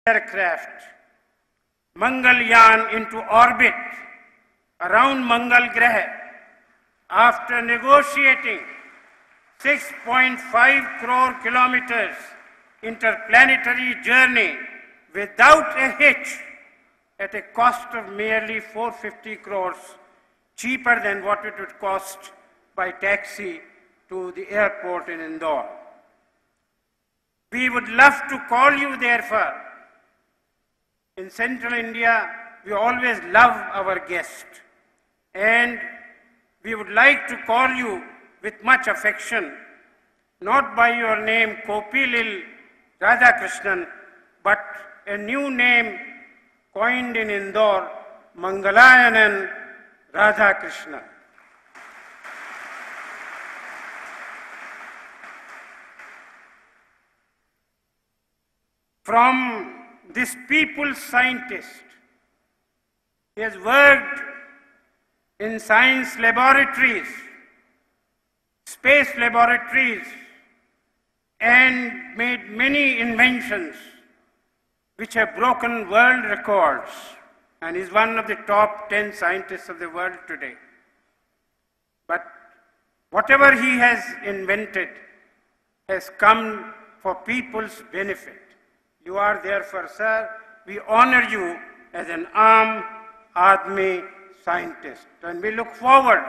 aircraft Mangalyaan into orbit around Mangal Graha after negotiating 6.5 crore kilometers interplanetary journey without a hitch at a cost of merely 450 crores, cheaper than what it would cost by taxi to the airport in Indore. We would love to call you, therefore. In Central India, we always love our guest, and we would like to call you with much affection, not by your name Kopilil Radhakrishnan, but a new name coined in Indore, Mangalayanan Radhakrishnan. From this people's scientist, he has worked in science laboratories, space laboratories, and made many inventions which have broken world records, and is one of the top 10 scientists of the world today. But whatever he has invented has come for people's benefit. You are therefore, sir, we honor you as an Aam Aadmi scientist. And we look forward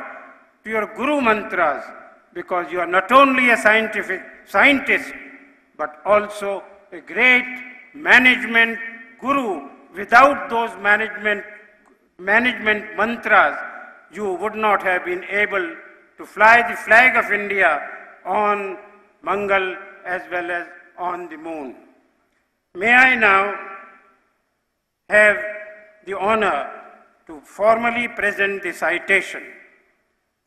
to your Guru mantras, because you are not only a scientist, but also a great management guru. Without those management mantras, you would not have been able to fly the flag of India on Mangal as well as on the moon. May I now have the honor to formally present the citation.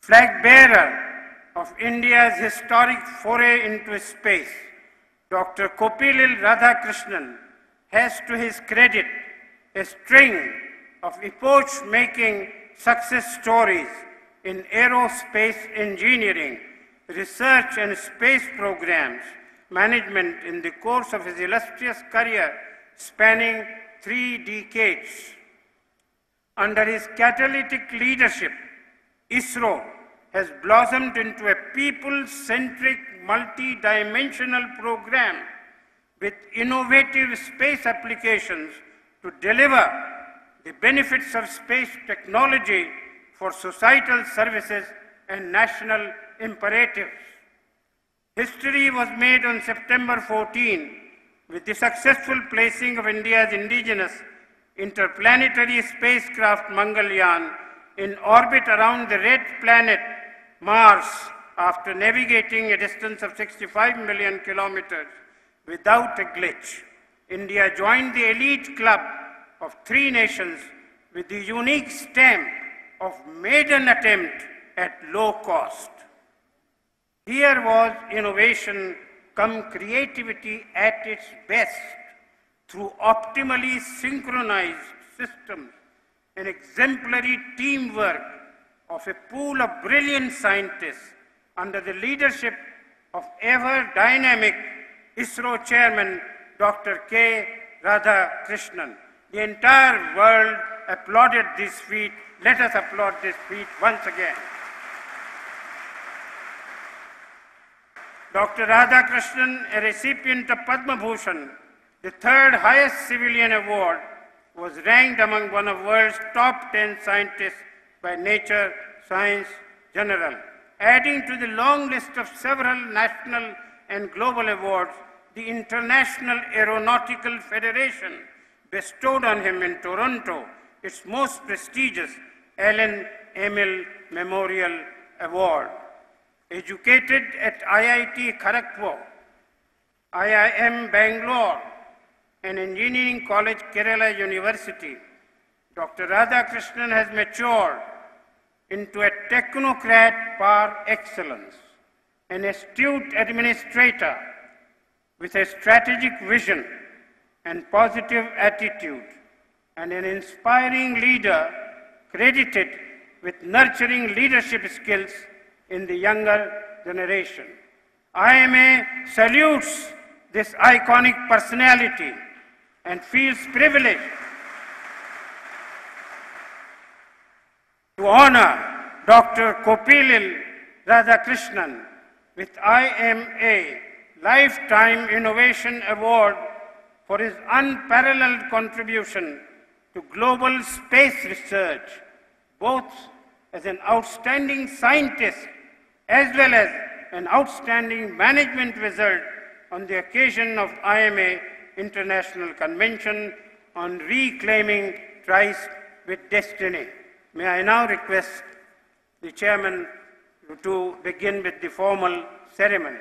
Flag bearer of India's historic foray into space, Dr. Kopilil Radhakrishnan has to his credit a string of epoch-making success stories in aerospace engineering, research and space programs, management in the course of his illustrious career spanning 3 decades. Under his catalytic leadership, ISRO has blossomed into a people-centric, multi-dimensional program with innovative space applications to deliver the benefits of space technology for societal services and national imperatives. History was made on September 14 with the successful placing of India's indigenous interplanetary spacecraft Mangalyaan in orbit around the red planet Mars after navigating a distance of 65 million kilometers without a glitch. India joined the elite club of 3 nations with the unique stamp of maiden attempt at low cost. Here was innovation come creativity at its best through optimally synchronized systems and exemplary teamwork of a pool of brilliant scientists under the leadership of ever-dynamic ISRO chairman Dr. K. Radhakrishnan. The entire world applauded this feat. Let us applaud this feat once again. Dr. Radhakrishnan, a recipient of Padma Bhushan, the 3rd highest civilian award, was ranked among one of the world's top 10 scientists by Nature Science Journal. Adding to the long list of several national and global awards, the International Aeronautical Federation bestowed on him in Toronto its most prestigious Alan Emil Memorial Award. Educated at IIT Kharagpur, IIM Bangalore, and Engineering College Kerala University, Dr. Radhakrishnan has matured into a technocrat par excellence, an astute administrator with a strategic vision and positive attitude, and an inspiring leader credited with nurturing leadership skills in the younger generation. IMA salutes this iconic personality and feels privileged to honor Dr. Kopilil Radhakrishnan with IMA Lifetime Innovation Award for his unparalleled contribution to global space research, both as an outstanding scientist as well as an outstanding management result on the occasion of IMA International Convention on Reclaiming Tribes with Destiny. May I now request the Chairman to begin with the formal ceremony.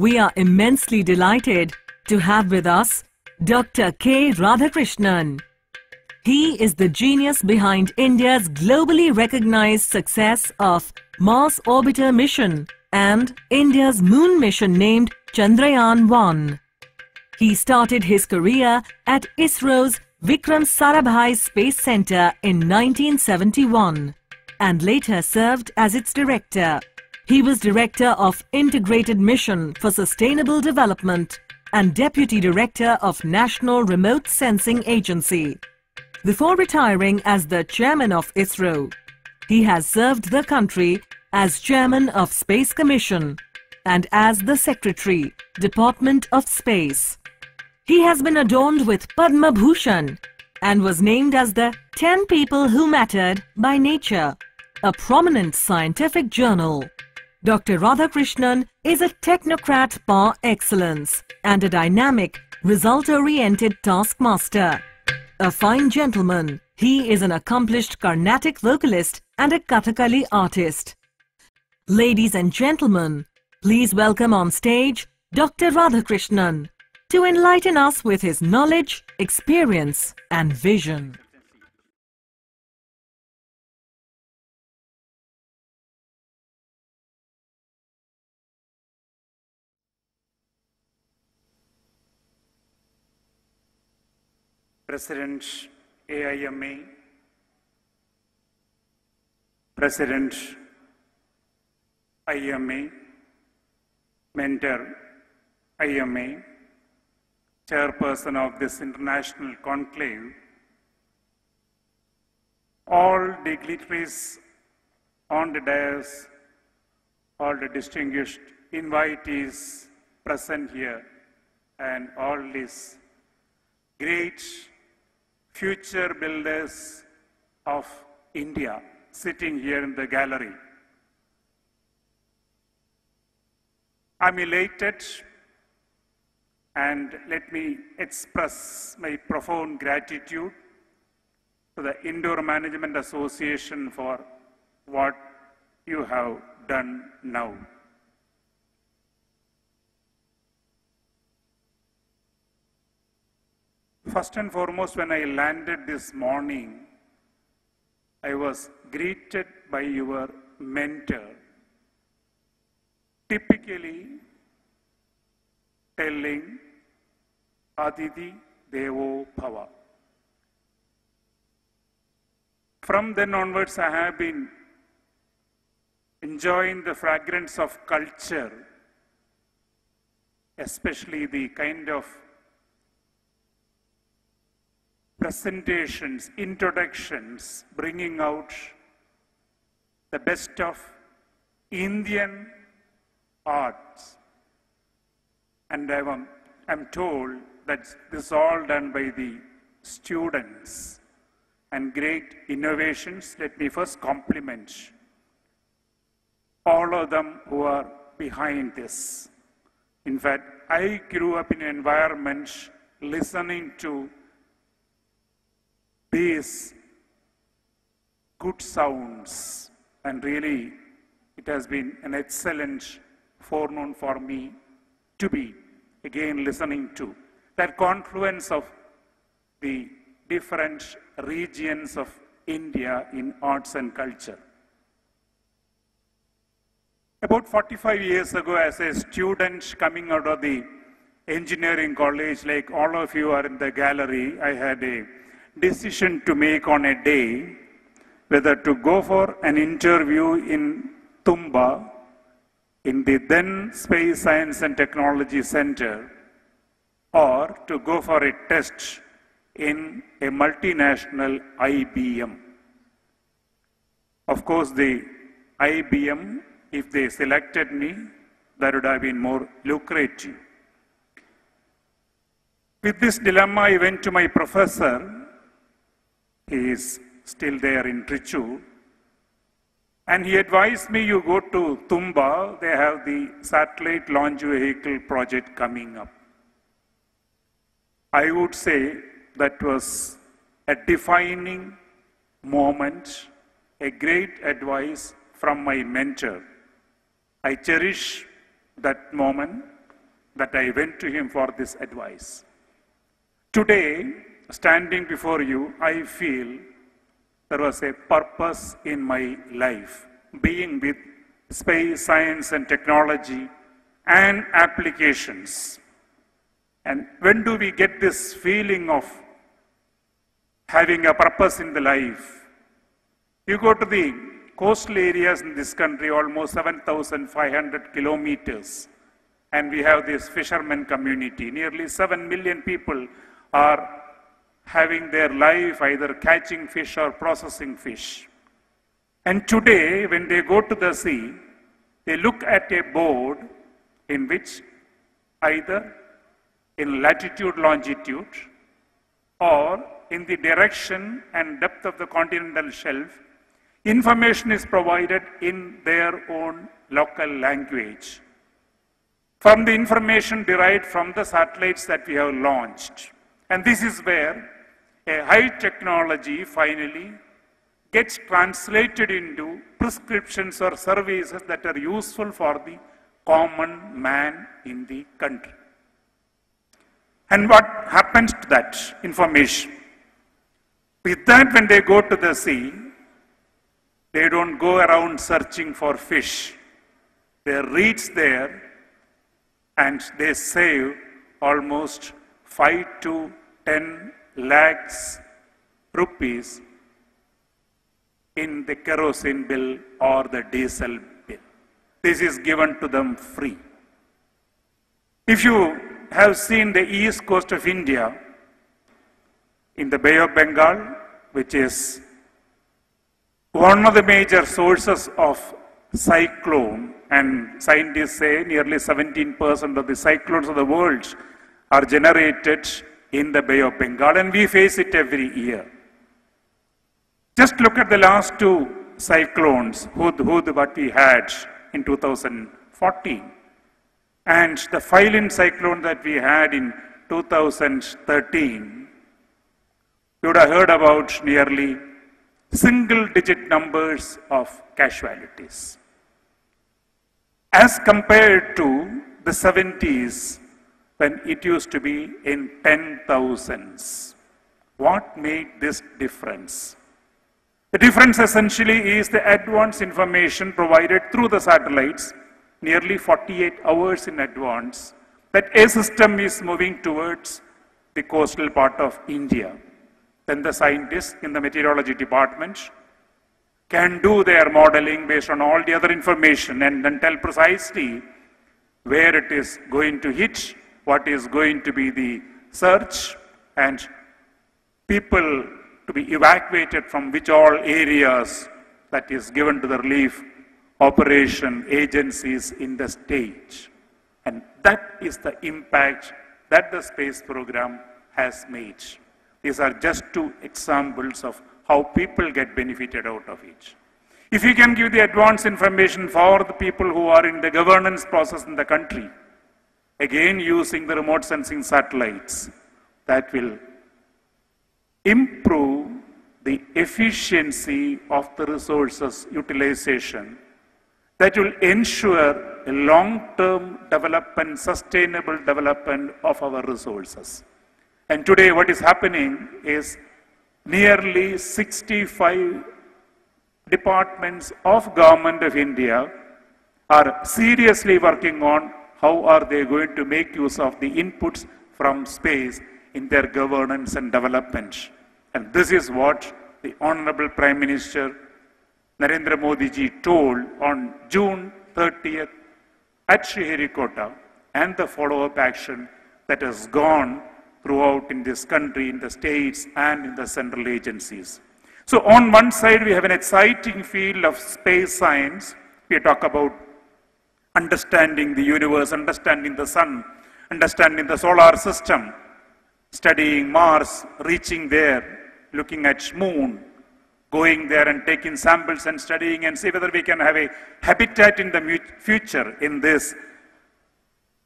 We are immensely delighted to have with us Dr. K. Radhakrishnan. He is the genius behind India's globally recognized success of Mars Orbiter mission and India's moon mission named Chandrayaan-1. He started his career at ISRO's Vikram Sarabhai Space Center in 1971 and later served as its director. He was Director of Integrated Mission for Sustainable Development and Deputy Director of National Remote Sensing Agency. Before retiring as the Chairman of ISRO, he has served the country as Chairman of Space Commission and as the Secretary, Department of Space. He has been adorned with Padma Bhushan and was named as the 10 People Who Mattered by Nature, a prominent scientific journal. Dr. Radhakrishnan is a technocrat par excellence and a dynamic, result-oriented taskmaster. A fine gentleman, he is an accomplished Carnatic vocalist and a Kathakali artist. Ladies and gentlemen, please welcome on stage Dr. Radhakrishnan to enlighten us with his knowledge, experience and vision. President AIMA, President IMA, Mentor IMA, Chairperson of this international conclave, all dignitaries on the dais, all the distinguished invitees present here, and all these great future builders of India sitting here in the gallery. I'm elated, and let me express my profound gratitude to the Indore Management Association for what you have done now. First and foremost, when I landed this morning, I was greeted by your mentor, typically telling Aditi Devo Bhava. From then onwards, I have been enjoying the fragrance of culture, especially the kind of presentations, introductions, bringing out the best of Indian arts. And I'm told that this is all done by the students and great innovations. Let me first compliment all of them who are behind this. In fact, I grew up in an environment listening to these good sounds, and really it has been an excellent forenoon for me to be again listening to that confluence of the different regions of India in arts and culture. About 45 years ago, as a student coming out of the engineering college, like all of you are in the gallery, I had a decision to make on a day whether to go for an interview in Tumba in the then Space Science and Technology Center, or to go for a test in a multinational IBM. Of course, the IBM, if they selected me, that would have been more lucrative. With this dilemma, I went to my professor. He is still there in Trichy, and he advised me, you go to Tumba, they have the satellite launch vehicle project coming up. I would say that was a defining moment, a great advice from my mentor. I cherish that moment that I went to him for this advice. Today, standing before you, I feel there was a purpose in my life, being with space, science and technology and applications. And when do we get this feeling of having a purpose in the life? You go to the coastal areas in this country, almost 7,500 kilometers. And we have this fishermen community. Nearly 7 million people are having their life either catching fish or processing fish. And today, when they go to the sea, they look at a board in which either in latitude, longitude, or in the direction and depth of the continental shelf, information is provided in their own local language from the information derived from the satellites that we have launched. And this is where a high technology finally gets translated into prescriptions or services that are useful for the common man in the country. And what happens to that information? With that, when they go to the sea, they don't go around searching for fish. They reach there and they save almost 5 to 10 lakhs rupees in the kerosene bill or the diesel bill. This is given to them free. If you have seen the east coast of India, in the Bay of Bengal, which is one of the major sources of cyclone, and scientists say nearly 17% of the cyclones of the world are generated in the Bay of Bengal, and we face it every year. Just look at the last two cyclones, Hudhud, what we had in 2014, and the Philin cyclone that we had in 2013. You would have heard about nearly single-digit numbers of casualties. As compared to the 70s, when it used to be in 10,000s. What made this difference? The difference essentially is the advance information provided through the satellites, nearly 48 hours in advance, that a system is moving towards the coastal part of India. Then the scientists in the meteorology department can do their modeling based on all the other information and then tell precisely where it is going to hit, what is going to be the surge, and people to be evacuated from which all areas that is given to the relief operation agencies in the state. And that is the impact that the space program has made. These are just two examples of how people get benefited out of it. If we can give the advanced information for the people who are in the governance process in the country, again using the remote sensing satellites, that will improve the efficiency of the resources utilization, that will ensure a long-term development, sustainable development of our resources. And today what is happening is nearly 65 departments of Government of India are seriously working on how are they going to make use of the inputs from space in their governance and development. And this is what the Honorable Prime Minister Narendra Modi ji told on June 30th at Sriharikota, and the follow-up action that has gone throughout in this country, in the states and in the central agencies. So on one side we have an exciting field of space science. We talk about understanding the universe, understanding the sun, understanding the solar system, studying Mars, reaching there, looking at moon, going there and taking samples and studying and see whether we can have a habitat in the future in these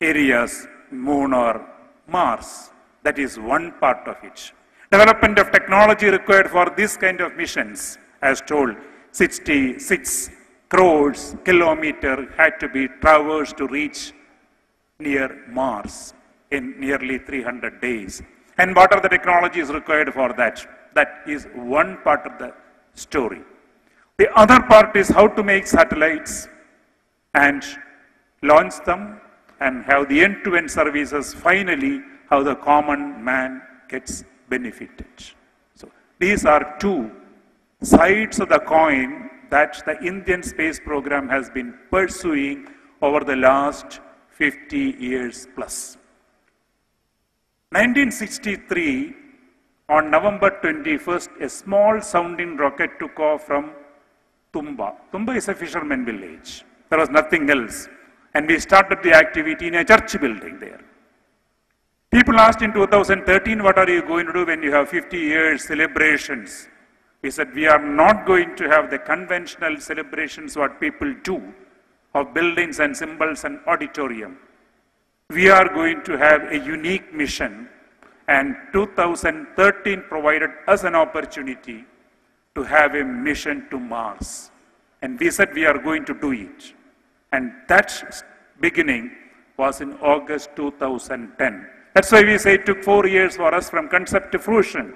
areas, moon or Mars. That is one part of it. Development of technology required for this kind of missions, as told, 66 crores kilometers had to be traversed to reach near Mars in nearly 300 days. And what are the technologies required for that? That is one part of the story. The other part is how to make satellites and launch them and have the end-to-end services, finally how the common man gets benefited. So these are two sides of the coin that the Indian space program has been pursuing over the last 50 years plus. 1963, on November 21st, a small sounding rocket took off from Tumba. Tumba is a fisherman village. There was nothing else. And we started the activity in a church building there. People asked in 2013, what are you going to do when you have 50 years celebrations? We said, we are not going to have the conventional celebrations what people do of buildings and symbols and auditorium. We are going to have a unique mission, and 2013 provided us an opportunity to have a mission to Mars. And we said we are going to do it. And that beginning was in August 2010. That's why we say it took 4 years for us from concept to fruition.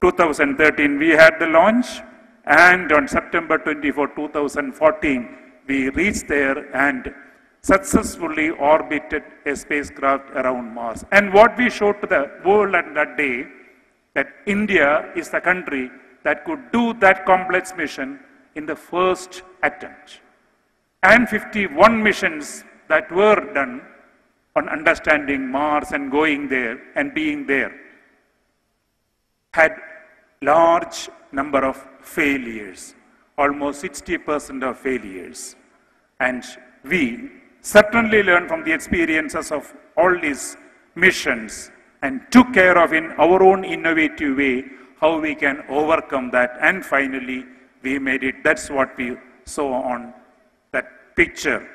2013 we had the launch, and on September 24, 2014, we reached there and successfully orbited a spacecraft around Mars. And what we showed to the world on that day, that India is the country that could do that complex mission in the first attempt. And 51 missions that were done on understanding Mars and going there and being there had large number of failures, almost 60% of failures. And we certainly learned from the experiences of all these missions and took care of in our own innovative way how we can overcome that, and finally we made it. That's what we saw on that picture,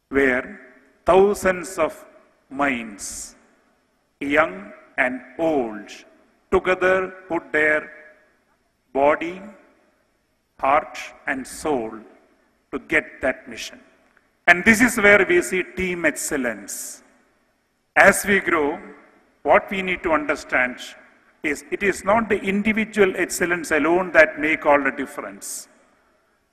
where thousands of minds, young and old, together put their body, heart and soul to get that mission. And this is where we see team excellence. As we grow, what we need to understand is it is not the individual excellence alone that make all the difference.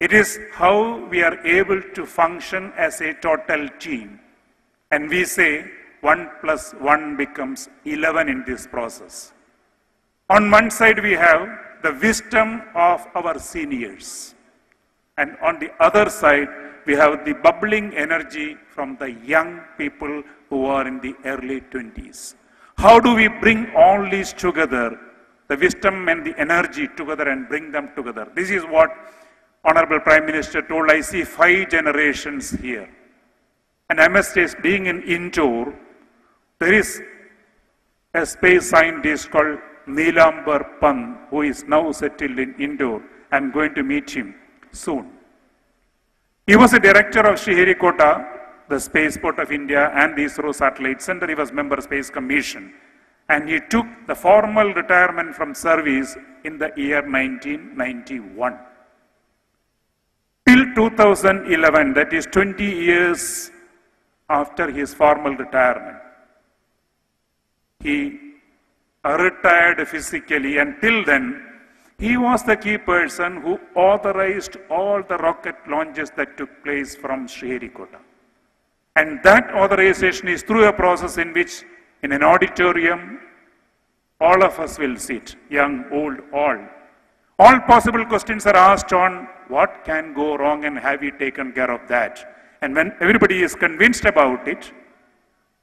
It is how we are able to function as a total team. And we say 1 + 1 becomes 11 in this process. On one side we have the wisdom of our seniors. And on the other side, we have the bubbling energy from the young people who are in the early 20s. How do we bring all these together, the wisdom and the energy together, and bring them together? This is what Honorable Prime Minister told. I see 5 generations here. And I must say, being in Indore, there is a space scientist called Neelambar Pant, who is now settled in Indore. I'm going to meet him soon. He was a director of Sriharikota, the spaceport of India, and the ISRO Satellite Center. He was member of Space Commission. And he took the formal retirement from service in the year 1991. Till 2011, that is 20 years after his formal retirement, he retired physically. Until then, he was the key person who authorized all the rocket launches that took place from Sriharikota. And that authorization is through a process in which, in an auditorium, all of us will sit, young, old, all. All possible questions are asked on what can go wrong and have you taken care of that. And when everybody is convinced about it,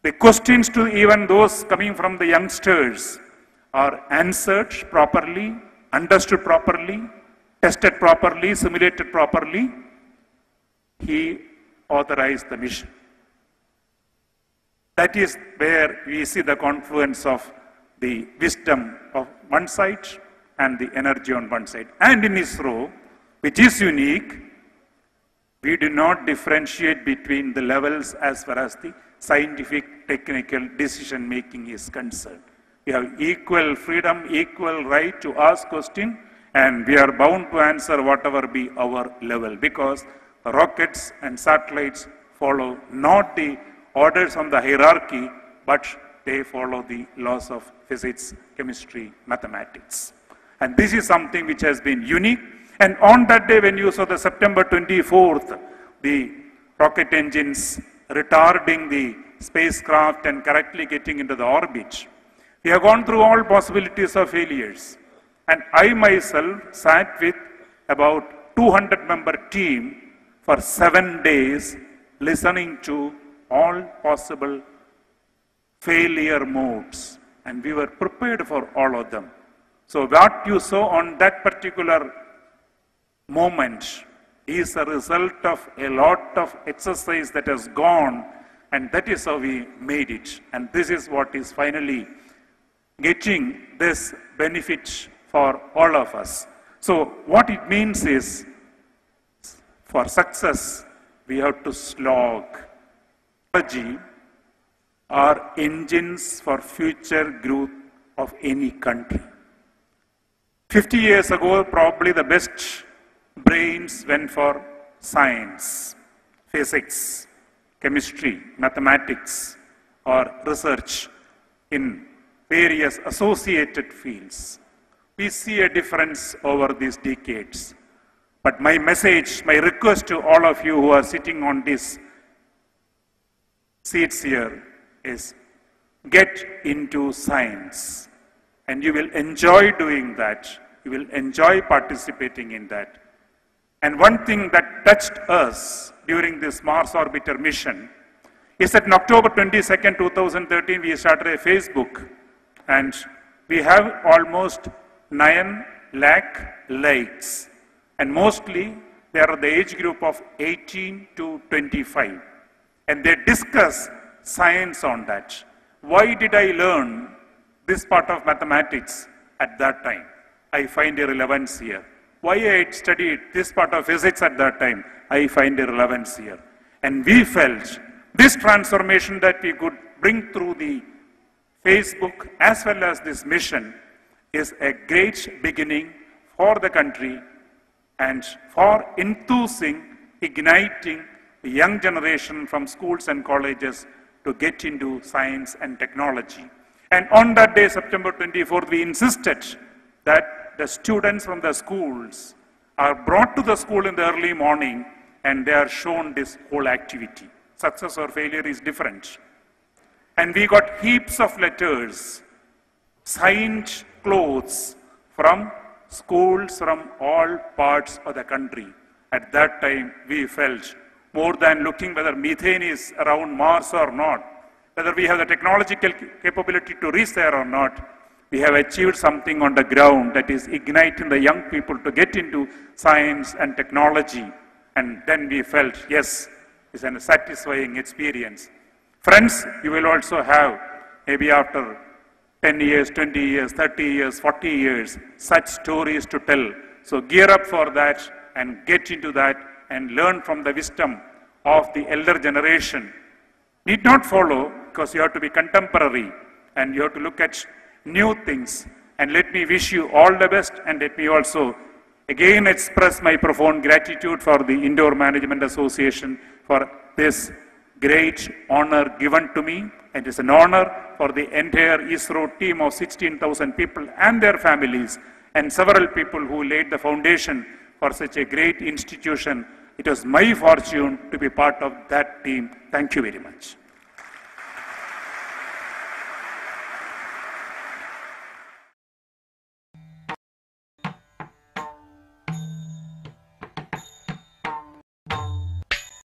the questions to even those coming from the youngsters are answered properly, understood properly, tested properly, simulated properly. He authorized the mission. That is where we see the confluence of the wisdom of one side and the energy on one side. And in ISRO, which is unique, we do not differentiate between the levels as far as the scientific, technical decision making is concerned. We have equal freedom, equal right to ask questions, and we are bound to answer whatever be our level, because the rockets and satellites follow not the orders on the hierarchy, but they follow the laws of physics, chemistry, mathematics. And this is something which has been unique. And on that day, when you saw the September 24th, the rocket engines retarding the spacecraft and correctly getting into the orbit, we have gone through all possibilities of failures. And I myself sat with about 200-member team for 7 days, listening to all possible failure modes, and we were prepared for all of them. So what you saw on that particular moment is a result of a lot of exercise that has gone, and that is how we made it. And this is what is finally getting this benefit for all of us. So what it means is, for success, we have to slog. Technology are engines for future growth of any country. 50 years ago, probably the best brains went for science, physics, chemistry, mathematics, or research in various associated fields. We see a difference over these decades. But my message, my request to all of you who are sitting on these seats here is, get into science. And you will enjoy doing that. You will enjoy participating in that. And one thing that touched us during this Mars Orbiter mission is that on October 22nd, 2013, we started a Facebook. And we have almost 9 lakh likes. And mostly, they are the age group of 18 to 25. And they discuss science on that. Why did I learn this part of mathematics at that time? I find a relevance here. Why I studied this part of physics at that time? I find a relevance here. And we felt this transformation that we could bring through the Facebook as well as this mission is a great beginning for the country and for enthusing, igniting the young generation from schools and colleges to get into science and technology. And on that day, September 24th, we insisted that the students from the schools are brought to the school in the early morning and they are shown this whole activity. Success or failure is different. And we got heaps of letters, signed clothes from schools from all parts of the country. At that time, we felt more than looking whether methane is around Mars or not, whether we have the technological capability to reach there or not, we have achieved something on the ground that is igniting the young people to get into science and technology. And then we felt, yes, it's a satisfying experience. Friends, you will also have, maybe after 10 years, 20 years, 30 years, 40 years, such stories to tell. So gear up for that and get into that and learn from the wisdom of the elder generation. Need not follow, because you have to be contemporary and you have to look at new things. And let me wish you all the best, and let me also again express my profound gratitude for the Indore Management Association for this great honor given to me. It is an honor for the entire ISRO team of 16,000 people and their families, and several people who laid the foundation for such a great institution. It was my fortune to be part of that team. Thank you very much.